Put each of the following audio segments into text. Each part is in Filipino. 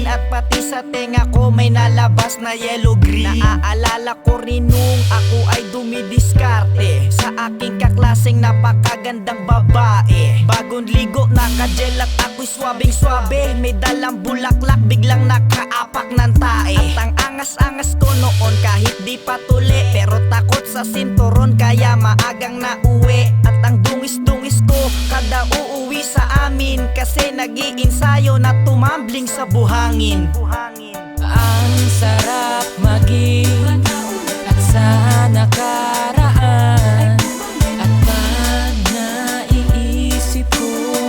at pati sa tenga ko may nalabas na yellow green. Naaalala ko rin nung ako ay dumidiskarte sa aking kaklaseng napakagandang babae. Bagong ligo, naka-gel at ako'y swabing swabe. May dalang bulaklak, biglang nakaapak ng tae. At ang angas-angas ko noon kahit di patuli, pero takot sa sinturon kaya maagang nauwi. At ang dungis-dungis ko kada uuwi sa amin, kasi nag-iinsayo na tumambling sa buhangin. Ang sarap maging at sa nakaraan, at pag naiisip ko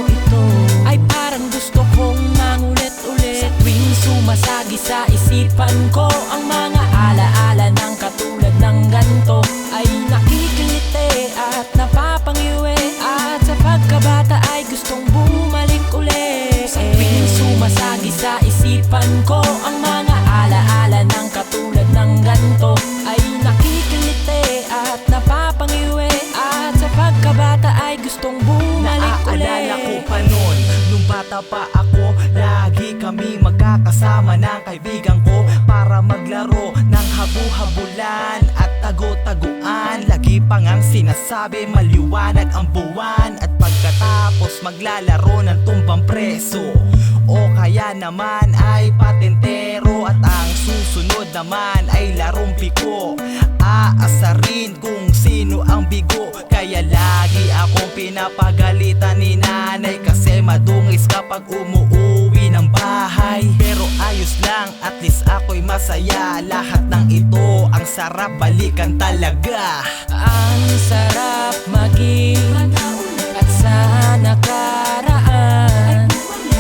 ito, ay parang gusto kong mangulit-ulit. Sa tuwing sumasagi sa isipan ko ang mga alaala ng katulad ng ganto, ay nakikiliti at napapangiwi. At sa pagkabata ay gustong bumalik ulit. Sa tuwing sumasagi sa isipan ko ang mga alaala ng katulad ng ganto, ay nakikiliti at napapangiwi. At sa pagkabata ay gustong bumalik ulit. Naaalala ko pa nun, nung bata pa ako, lagi kami magkakasama ng kaibigan ko para maglaro ng habu-habulan at tago-taguan. Lagi pa ngang sinasabi maliwanag ang buwan, at pagkatapos maglalaro ng tumbang preso, o kaya naman ay patentero. At ang susunod naman ay larong piko, aasarin kung sino ang bigo. Kaya lagi akong pinapagalitan ni nanay, kasi madungis kapag umuuwi ng bahay. Pero ayos lang, at least ako'y masaya. Lahat ng ito ang sarap balikan talaga. Ang sarap maging at sa nakaraan,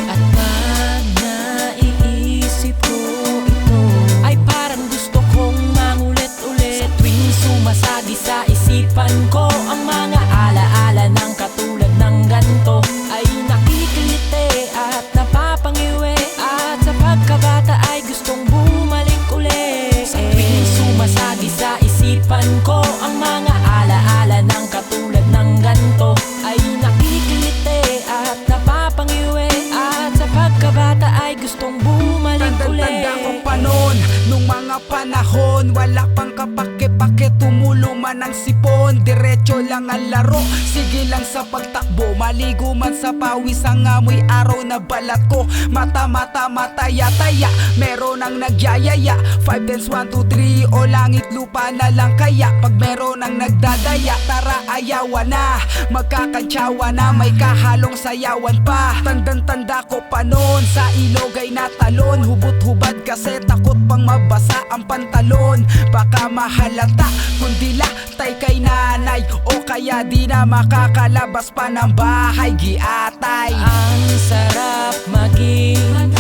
at pag naiisip ko ito, ay parang gusto kong mangulit-ulit. Sa tuwing sumasagi sa isipan ko ang mga alaala ng katulad ng ganto, ay nakikiliti at napapangiwi. At sa pagkabata ay gustong bumalik ulit. Sa tuwing sumasagi sa isipan ko ang mga alaala ng katulad ng ganto, ay nakikiliti at napapangiwi. At sa pagkabata ay gustong bumalik ulit. Tanda ko pa noon, nung mga panahon wala pang kapake-pake, tumulo man ang sipon, diretso lang ang laro. Sige lang sa pagtakbo, maligo man sa pawis ang amoy araw na balat ko. Mata-mata, mataya-taya, meron ang nagyayaya. 5 times 1, 2, 3, o langit lupa na lang kaya. Pag meron ang nagdadaya, tara ayawan na, magkakantsawa na, may kahalong sayawan pa. Tandang-tanda ko pa noon, sa ilog ay natalon. Hubot-hubad kasi takot pang mabasa ang pantalon. Baka mahalata kundi latay kay nanay, o kaya di na makakalabas pa ng bahay, giatay. Ang sarap maging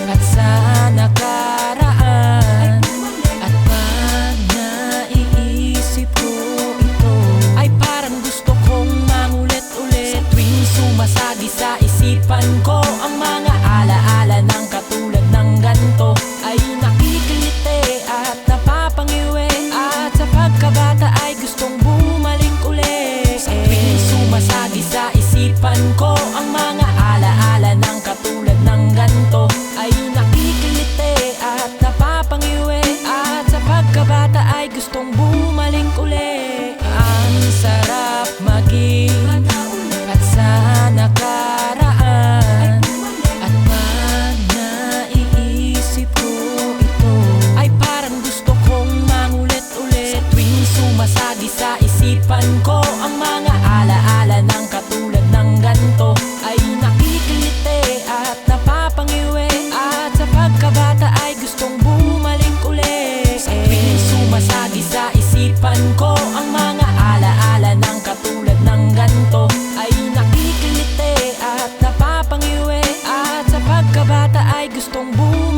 at sa nakaraan, at pag naiisip ko ito, ay parang gusto kong mangulit-ulit. Sa tuwing sumasagi sa isipan ko ang mga alaala ng katulad ng ganto, ay nakikiliti at napapangiwi. At sa pagkabata ay gustong bumalik ulit. Sa tuwing sumasagi sa isipan ko ang mga alaala ng katulad ng ganto, ay nakikiliti at napapangiwi. At sa pagkabata ay gustong bumalik ulit. Ang sarap maging at sa nakaraan, at pag naiisip ko ito, ay parang gusto kong mangulit-ulit. Sa tuwing sumasagi sa isipan ko ang mga alaala ng katulad ng ganto, ay nakikiliti at napapangiwi. At sa pagkabata ay gustong bumalik ulit. Sa tuwing sumasagi sa isipan ko ang mga alaala ng katulad ng ganto, ay nakikiliti at napapangiwi. At sa pagkabata ay gustong bumalik